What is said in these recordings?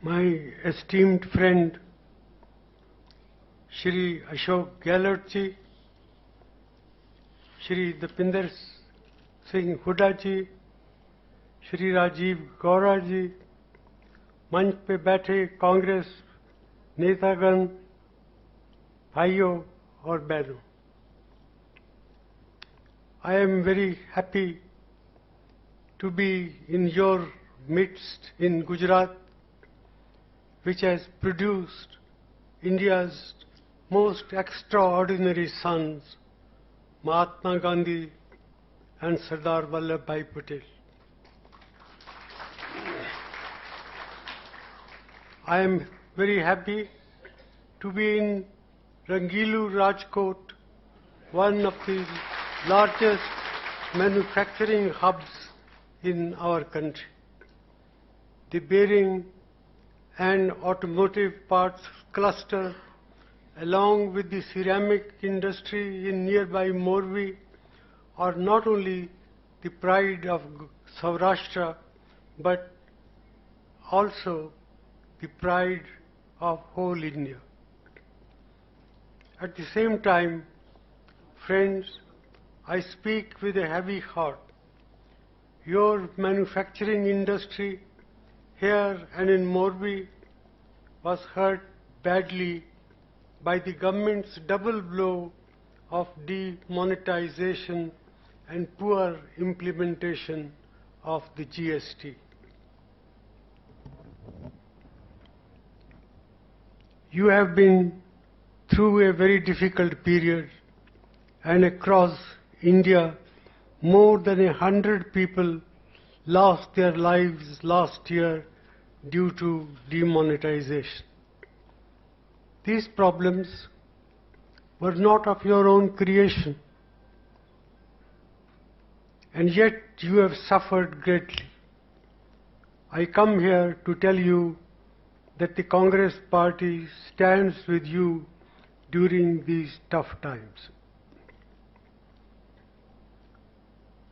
My esteemed friend Shri Ashok Gehlot ji, Shri Dipinder Singh Hooda ji, Shri Rajiv Gaura जी, मंच पे बैठे कांग्रेस नेतागण, भाइयों और बहनों, I am very happy to be in your midst in Gujarat, which has produced India's most extraordinary sons, Mahatma Gandhi and Sardar Vallabhbhai Patel. I am very happy to be in Rangilu, Rajkot, one of the largest manufacturing hubs in our country. The bearing and automotive parts cluster, along with the ceramic industry in nearby Morbi, are not only the pride of Saurashtra, but also the pride of whole India. At the same time, friends, I speak with a heavy heart. Your manufacturing industry here and in Morbi was hurt badly by the government's double blow of demonetization and poor implementation of the GST. You have been through a very difficult period, and across India, more than 100 people lost their lives last year due to demonetization. These problems were not of your own creation, and yet you have suffered greatly. I come here to tell you that the Congress Party stands with you during these tough times.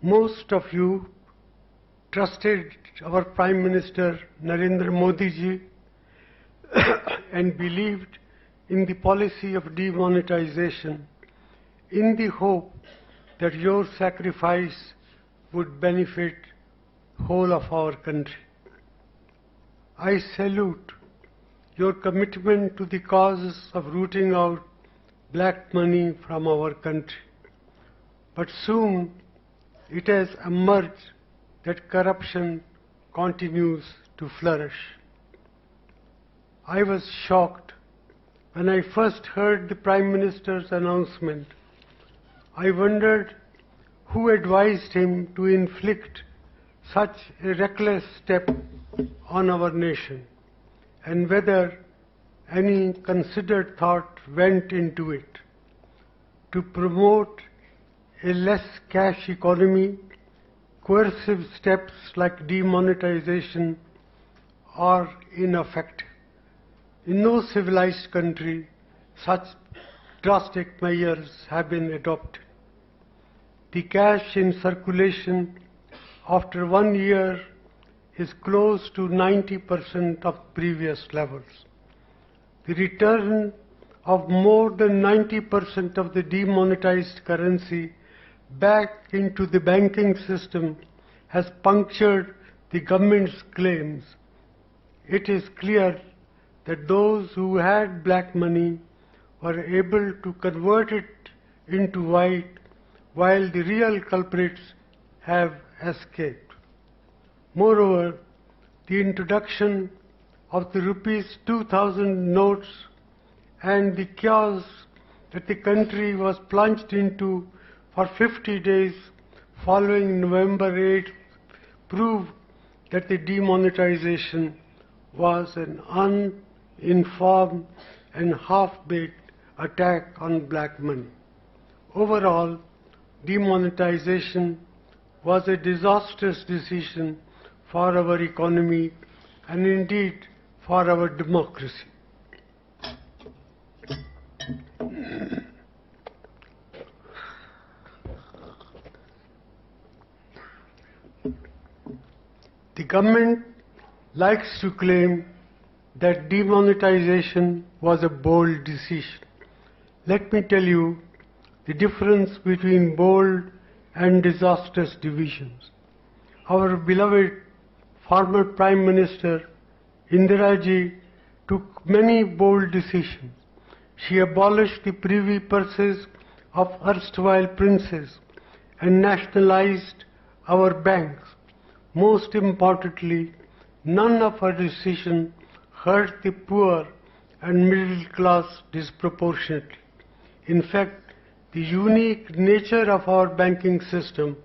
Most of you trusted our Prime Minister Narendra Modi ji and believed in the policy of demonetization in the hope that your sacrifice would benefit whole of our country. I salute your commitment to the cause of rooting out black money from our country. But soon it has emerged that corruption continues to flourish. I was shocked when I first heard the Prime Minister's announcement. I wondered who advised him to inflict such a reckless step on our nation, and whether any considered thought went into it. To promote a less cash economy, coercive steps like demonetization are ineffective. In no civilized country, such drastic measures have been adopted. The cash in circulation after 1 year is close to 90% of previous levels. The return of more than 90% of the demonetized currency back into the banking system has punctured the government's claims. It is clear that those who had black money were able to convert it into white, while the real culprits have escaped. Moreover, the introduction of the rupees 2000 notes and the chaos that the country was plunged into for 50 days following November 8 proved that the demonetization was an uninformed and half-baked attack on black money. Overall, demonetization was a disastrous decision for our economy and indeed for our democracy. The government likes to claim that demonetization was a bold decision. Let me tell you the difference between bold and disastrous decisions. Our beloved former Prime Minister Indira Ji took many bold decisions. She abolished the privy purses of erstwhile princes and nationalized our banks. Most importantly, none of her decisions hurt the poor and middle class disproportionately. In fact, the unique nature of our banking system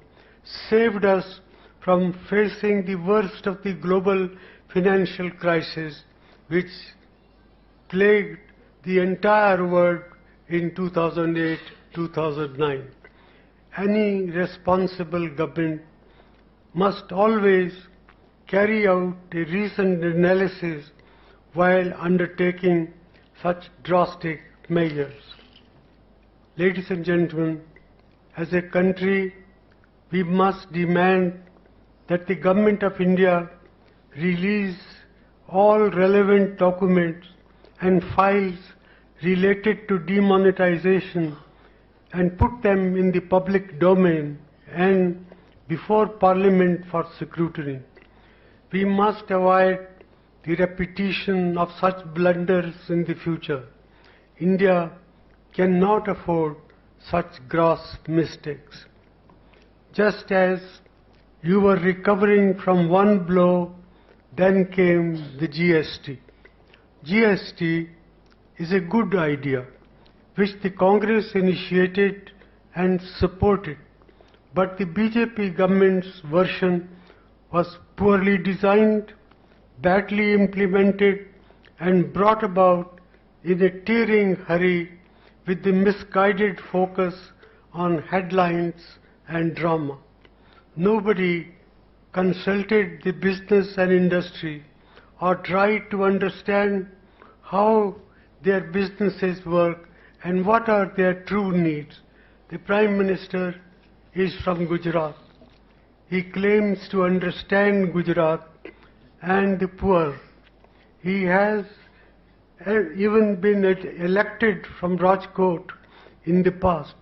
saved us from facing the worst of the global financial crisis which plagued the entire world in 2008-2009. Any responsible government must always carry out a reasoned analysis while undertaking such drastic measures. Ladies and gentlemen, as a country, we must demand that the Government of India release all relevant documents and files related to demonetization and put them in the public domain and before Parliament for scrutiny. We must avoid the repetition of such blunders in the future. India cannot afford such gross mistakes. Just as you were recovering from one blow, then came the GST. GST is a good idea, which the Congress initiated and supported, but the BJP government's version was poorly designed, badly implemented, and brought about in a tearing hurry with the misguided focus on headlines and drama. Nobody consulted the business and industry or tried to understand how their businesses work and what are their true needs. The Prime Minister is from Gujarat. He claims to understand Gujarat and the poor. He has even been elected from Rajkot in the past.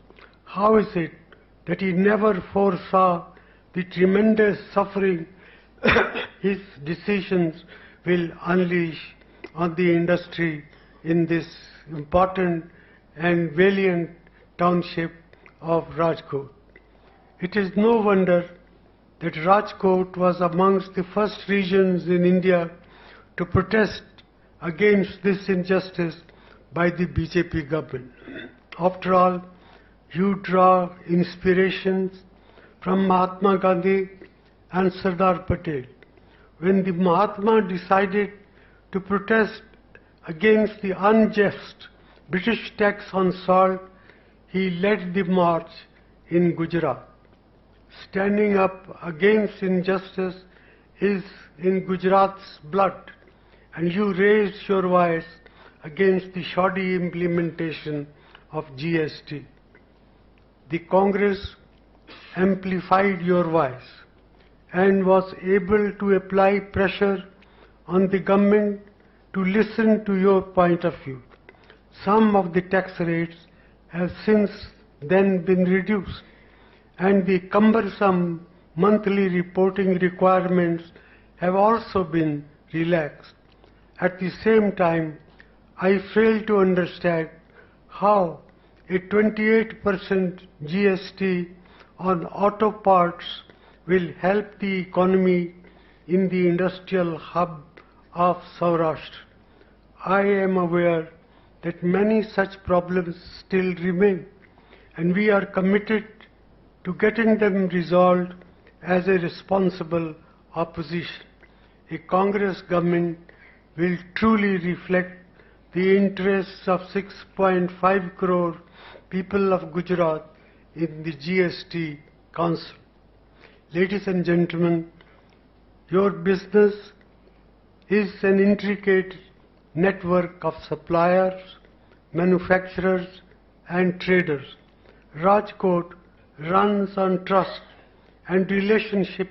How is it that he never foresaw the tremendous suffering his decisions will unleash on the industry in this important and valiant township of Rajkot? It is no wonder that Rajkot was amongst the first regions in India to protest against this injustice by the BJP government. After all, you draw inspirations from Mahatma Gandhi and Sardar Patel. When the Mahatma decided to protest against the unjust British tax on salt, he led the march in Gujarat. Standing up against injustice is in Gujarat's blood, and you raised your voice against the shoddy implementation of GST. The Congress amplified your voice and was able to apply pressure on the government to listen to your point of view. Some of the tax rates have since then been reduced, and the cumbersome monthly reporting requirements have also been relaxed. At the same time, I fail to understand how a 28% GST on auto parts will help the economy in the industrial hub of Saurashtra. I am aware that many such problems still remain, and we are committed to getting them resolved as a responsible opposition. A Congress government will truly reflect the interests of 6.5 crore people of Gujarat in the GST Council. Ladies and gentlemen, your business is an intricate network of suppliers, manufacturers, and traders. Rajkot runs on trust and relationship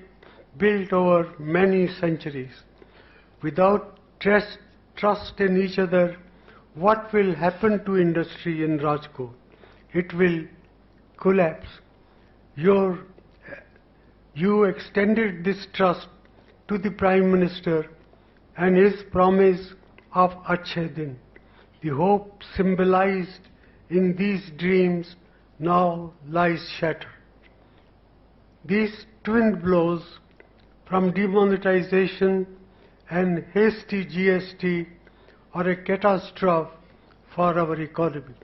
built over many centuries. Without trust in each other, what will happen to industry in Rajkot? It will collapse. You extended this trust to the Prime Minister and his promise of Achhe Din. The hope symbolized in these dreams now lies shattered. These twin blows from demonetization and hasty GST are a catastrophe for our economy.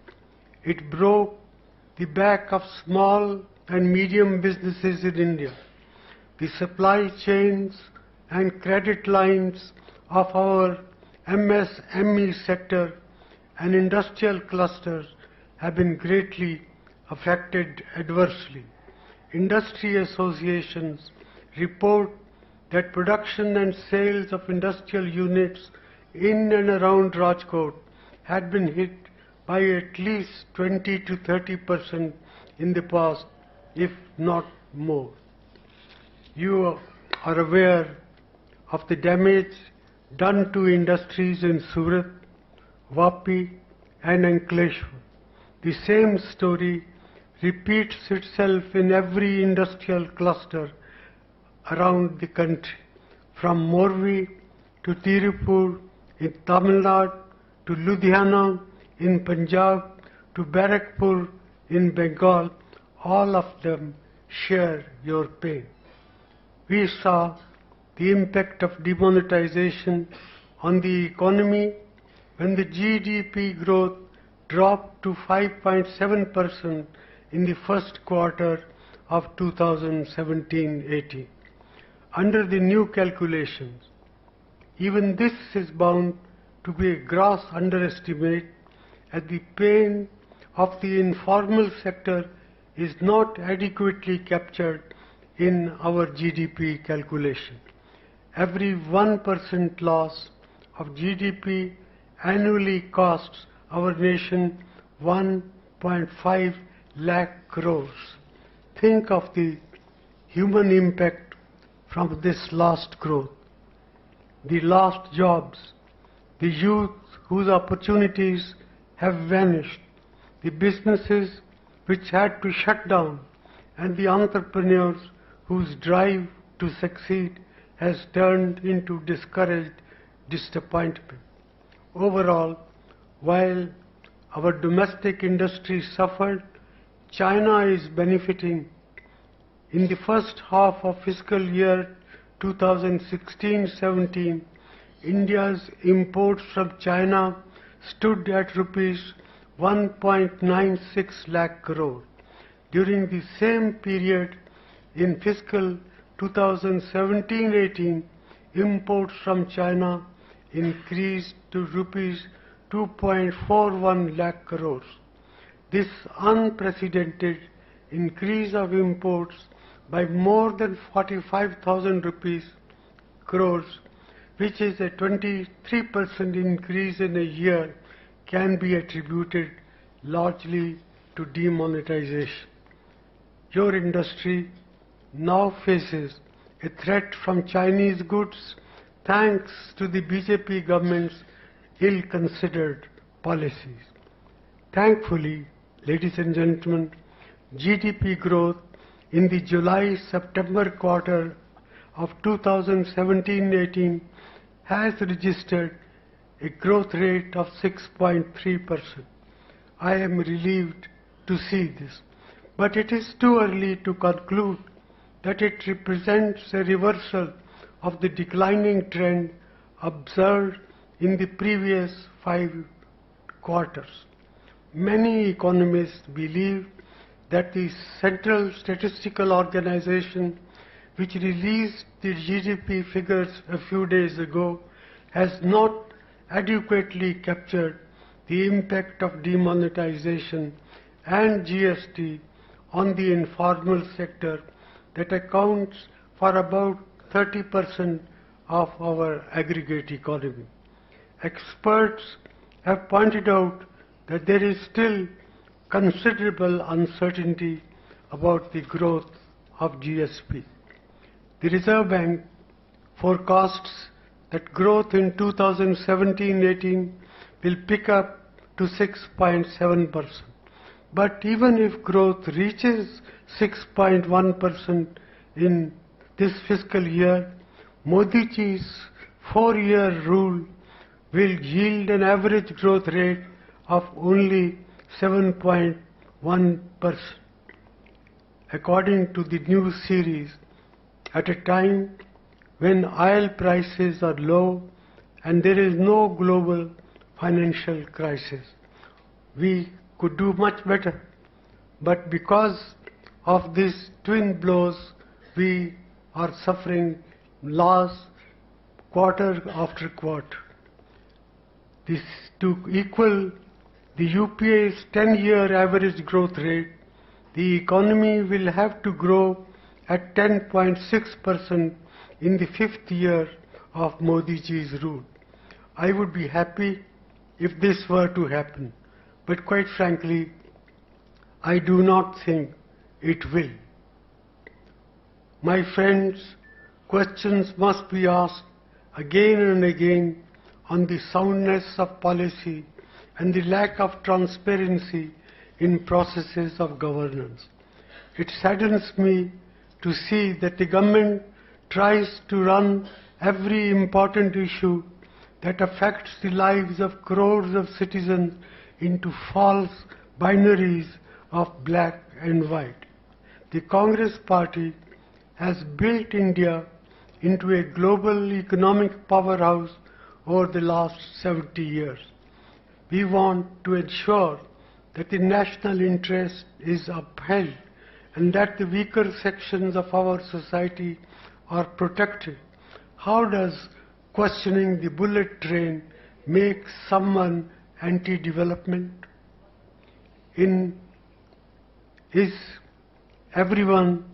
It broke the back of small and medium businesses in India. The supply chains and credit lines of our MSME sector and industrial clusters have been greatly affected adversely. Industry associations report that production and sales of industrial units in and around Rajkot had been hit by at least 20 to 30% in the past, if not more. You are aware of the damage done to industries in Surat, Vapi and Ankleshwar. The same story repeats itself in every industrial cluster around the country, from Morvi to Tirupur in Tamil Nadu, to Ludhiana in Punjab, to Barakpur in Bengal. All of them share your pain. We saw the impact of demonetization on the economy when the GDP growth dropped to 5.7% in the first quarter of 2017-18. Under the new calculations, even this is bound to be a gross underestimate, as the pain of the informal sector is not adequately captured in our GDP calculation. Every 1% loss of GDP annually costs our nation 1.5 lakh crores. Think of the human impact from this lost growth, the lost jobs, the youth whose opportunities have vanished, the businesses which had to shut down, and the entrepreneurs whose drive to succeed has turned into discouraged disappointment. Overall, while our domestic industry suffered, China is benefiting. In the first half of fiscal year 2016-17, India's imports from China stood at rupees 1.96 lakh crore. During the same period in fiscal 2017-18, imports from China increased to rupees 2.41 lakh crores. This unprecedented increase of imports by more than 45,000 crores, which is a 23% increase in a year, can be attributed largely to demonetization. Your industry now faces a threat from Chinese goods thanks to the BJP government's ill-considered policies. Thankfully, ladies and gentlemen, GDP growth in the July-September quarter of 2017-18 has registered a growth rate of 6.3%. I am relieved to see this, but it is too early to conclude that it represents a reversal of the declining trend observed in the previous 5 quarters. Many economists believe that the Central Statistical Organization, which released the GDP figures a few days ago, has not adequately captured the impact of demonetization and GST on the informal sector that accounts for about 30% of our aggregate economy. Experts have pointed out that there is still considerable uncertainty about the growth of GSP. The Reserve Bank forecasts that growth in 2017-18 will pick up to 6.7%. But even if growth reaches 6.1% in this fiscal year, Modi ji's 4-year rule will yield an average growth rate of only 7.1%. According to the new series, at a time when oil prices are low and there is no global financial crisis, we could do much better. But because of these twin blows, we are suffering loss quarter after quarter. This to equal the UPA's 10-year average growth rate, the economy will have to grow at 10.6% in the 5th year of Modi ji's rule. I would be happy if this were to happen, but quite frankly, I do not think it will. My friends, questions must be asked again and again on the soundness of policy and the lack of transparency in processes of governance. It saddens me to see that the government tries to run every important issue that affects the lives of crores of citizens into false binaries of black and white. The Congress Party has built India into a global economic powerhouse over the last 70 years. We want to ensure that the national interest is upheld and that the weaker sections of our society are protected. How does questioning the bullet train make someone anti-development? Is everyone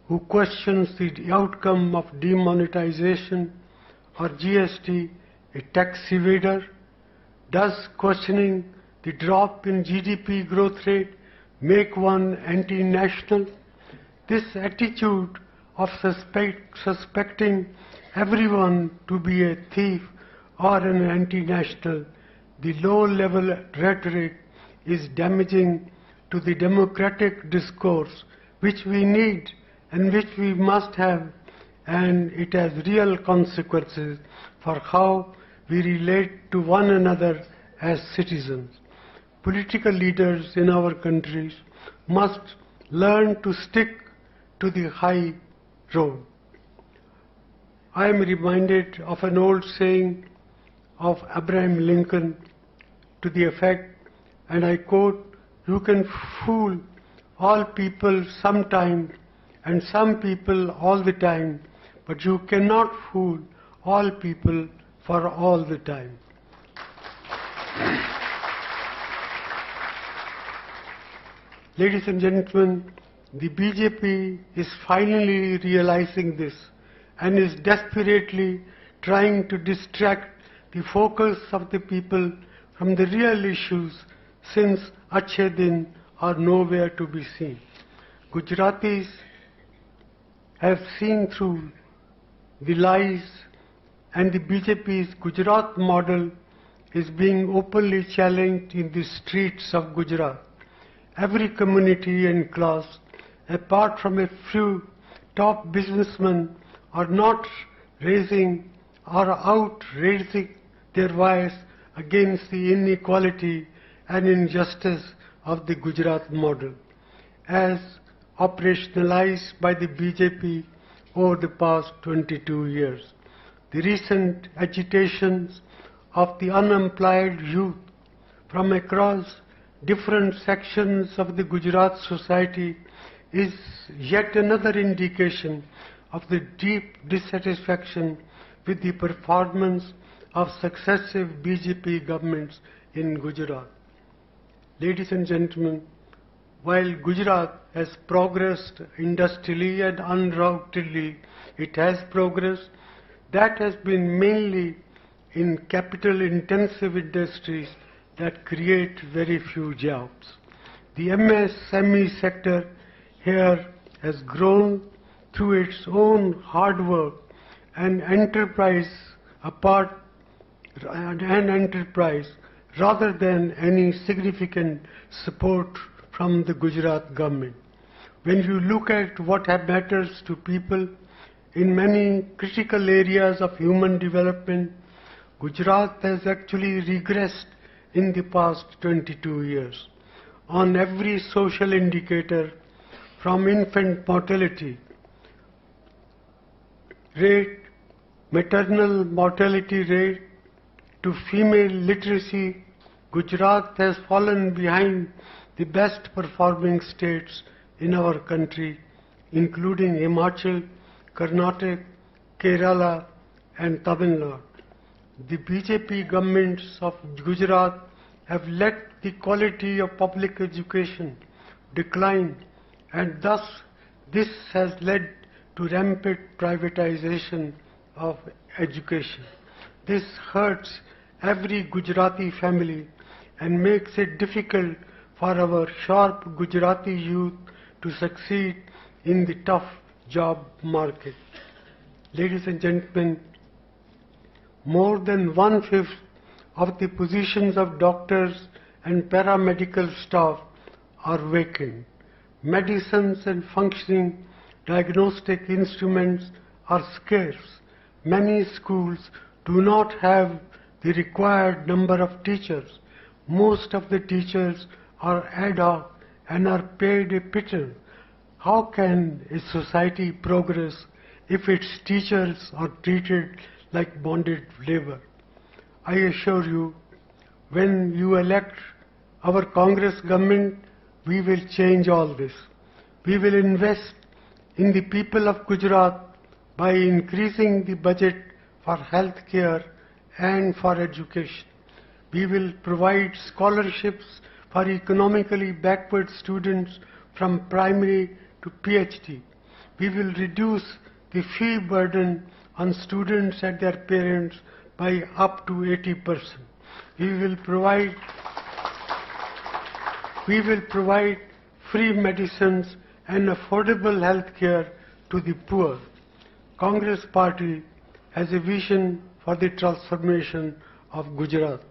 who questions the outcome of demonetization or GST a tax evader? Does questioning the drop in GDP growth rate make one anti-national? This attitude of suspecting everyone to be a thief or an anti-national, the low-level rhetoric is damaging to the democratic discourse which we need and which we must have, and it has real consequences for how we relate to one another as citizens. Political leaders in our countries must learn to stick to the high road. I am reminded of an old saying of Abraham Lincoln to the effect, and I quote, "You can fool all people sometime and some people all the time, but you cannot fool all people for all the time." Ladies and gentlemen, the BJP is finally realizing this and is desperately trying to distract the focus of the people from the real issues, since Achhe Din are nowhere to be seen. Gujaratis have seen through the lies, and the BJP's Gujarat model is being openly challenged in the streets of Gujarat. Every community and class, apart from a few top businessmen, are not raising or outraising their voice against the inequality and injustice of the Gujarat model, as operationalized by the BJP over the past 22 years. The recent agitations of the unemployed youth from across different sections of the Gujarat society is yet another indication of the deep dissatisfaction with the performance of successive BJP governments in Gujarat. Ladies and gentlemen, while Gujarat has progressed industrially and undoubtedly it has progressed, that has been mainly in capital-intensive industries that create very few jobs. The MSME sector here has grown through its own hard work and enterprise apart and enterprise rather than any significant support from the Gujarat government. When you look at what matters to people in many critical areas of human development, Gujarat has actually regressed in the past 22 years. On every social indicator, from infant mortality rate, maternal mortality rate, to female literacy, Gujarat has fallen behind the best performing states in our country, including Himachal, Karnataka, Kerala and Tamil Nadu. The BJP governments of Gujarat have let the quality of public education decline, and thus this has led to rampant privatization of education. This hurts every Gujarati family and makes it difficult for our sharp Gujarati youth to succeed in the tough job market. Ladies and gentlemen, more than 1/5 of the positions of doctors and paramedical staff are vacant. Medicines and functioning diagnostic instruments are scarce. Many schools do not have the required number of teachers. Most of the teachers are ad hoc and are paid a pittance. How can a society progress if its teachers are treated like bonded labor? I assure you, when you elect our Congress government, we will change all this. We will invest in the people of Gujarat by increasing the budget for health care and for education. We will provide scholarships for economically backward students from primary to PhD. We will reduce the fee burden on students and their parents by up to 80%. We will provide free medicines and affordable health care to the poor. Congress Party has a vision for the transformation of Gujarat.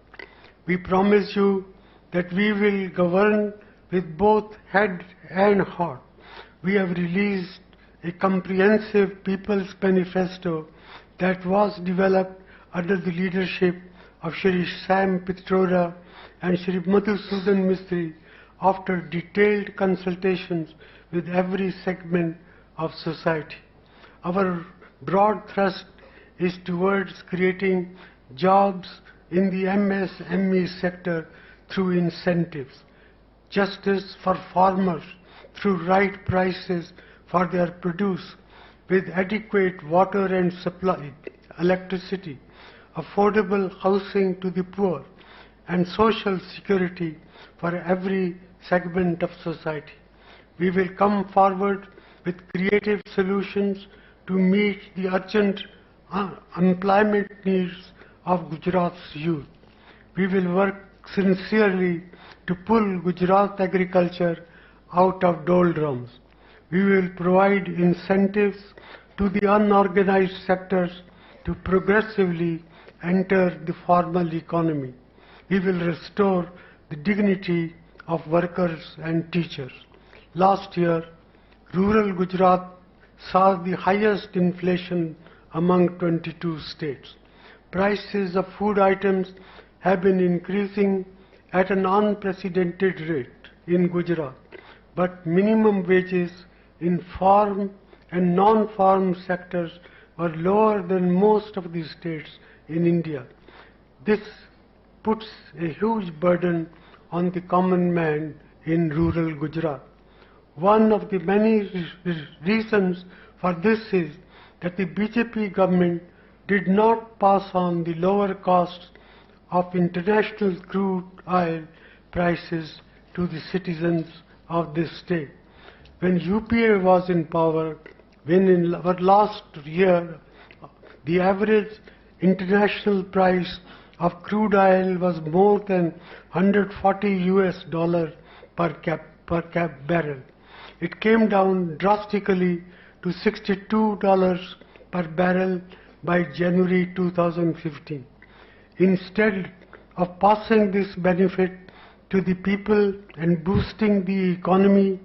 We promise you that we will govern with both head and heart. We have released a comprehensive People's Manifesto that was developed under the leadership of Shri Sam Pitroda and Shri Madhusudan Mistry after detailed consultations with every segment of society. Our broad thrust is towards creating jobs in the MSME sector through incentives, justice for farmers through right prices for their produce with adequate water and supply, electricity, affordable housing to the poor, and social security for every segment of society. We will come forward with creative solutions to meet the urgent employment needs of Gujarat's youth. We will work sincerely to pull Gujarat agriculture out of doldrums. We will provide incentives to the unorganized sectors to progressively enter the formal economy. We will restore the dignity of workers and teachers. Last year, rural Gujarat saw the highest inflation among 22 states. Prices of food items have been increasing at an unprecedented rate in Gujarat, but minimum wages in farm and non-farm sectors were lower than most of the states in India. This puts a huge burden on the common man in rural Gujarat. One of the many reasons for this is that the BJP government did not pass on the lower costs of international crude oil prices to the citizens of this state. When UPA was in power, when in our last year the average international price of crude oil was more than $140 per barrel. It came down drastically to $62 per barrel by January 2015. Instead of passing this benefit to the people and boosting the economy,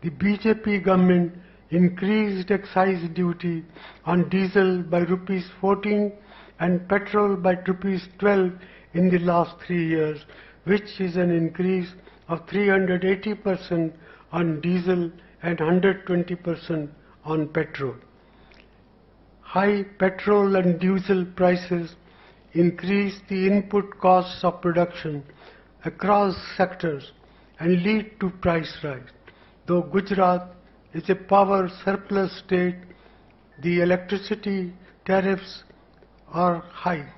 the BJP government increased excise duty on diesel by rupees 14 and petrol by rupees 12 in the last 3 years, which is an increase of 380% on diesel and 120% on petrol. High petrol and diesel prices increase the input costs of production across sectors and lead to price rise. Though Gujarat is a power surplus state, the electricity tariffs are high.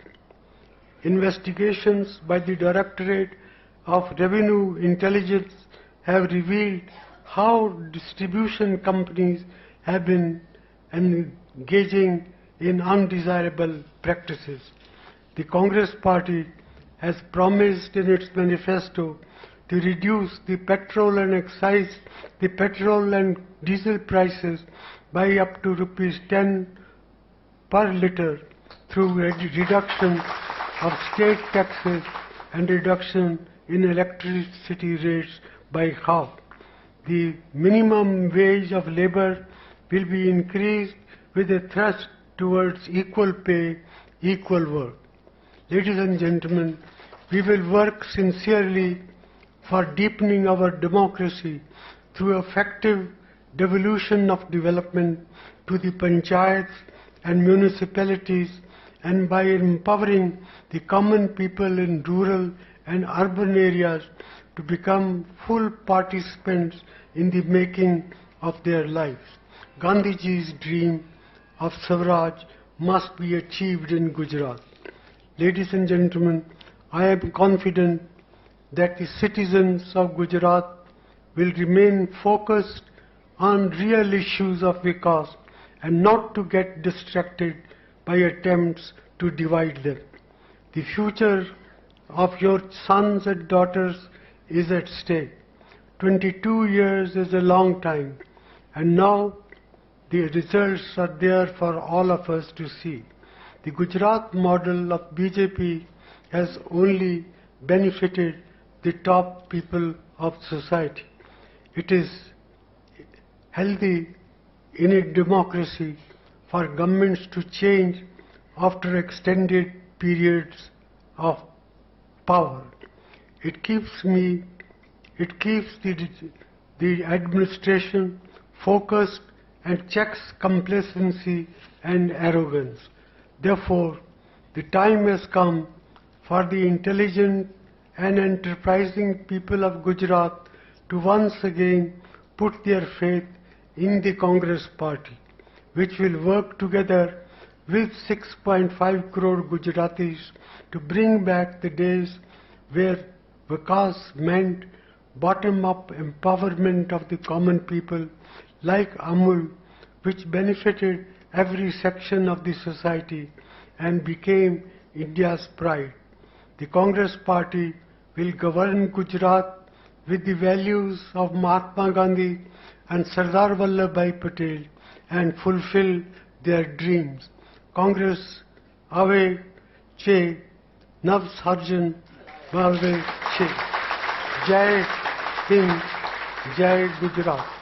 Investigations by the Directorate of Revenue Intelligence have revealed how distribution companies have been engaging in undesirable practices. The Congress Party has promised in its manifesto to reduce the petrol and diesel prices by up to rupees 10 per litre through reduction of state taxes and reduction in electricity rates by half. The minimum wage of labor will be increased with a thrust towards equal pay, equal work. Ladies and gentlemen, we will work sincerely for deepening our democracy through effective devolution of development to the panchayats and municipalities, and by empowering the common people in rural and urban areas to become full participants in the making of their lives. Gandhiji's dream of Swaraj must be achieved in Gujarat. Ladies and gentlemen, I am confident that the citizens of Gujarat will remain focused on real issues of Vikas and not to get distracted by attempts to divide them. The future of your sons and daughters is at stake. 22 years is a long time, and now the results are there for all of us to see. The Gujarat model of BJP has only benefited the top people of society. It is healthy in a democracy for governments to change after extended periods of power. It keeps the administration focused and checks complacency and arrogance. Therefore, the time has come for the intelligent and enterprising people of Gujarat to once again put their faith in the Congress Party, which will work together with 6.5 crore Gujaratis to bring back the days where Vikas meant bottom-up empowerment of the common people, like Amul, which benefited every section of the society and became India's pride. The Congress Party will govern Gujarat with the values of Mahatma Gandhi and Sardar Vallabhbhai Patel and fulfill their dreams. Congress Ave Che Nav Sarjan Bhave Che. Jai Hind, Jai Gujarat.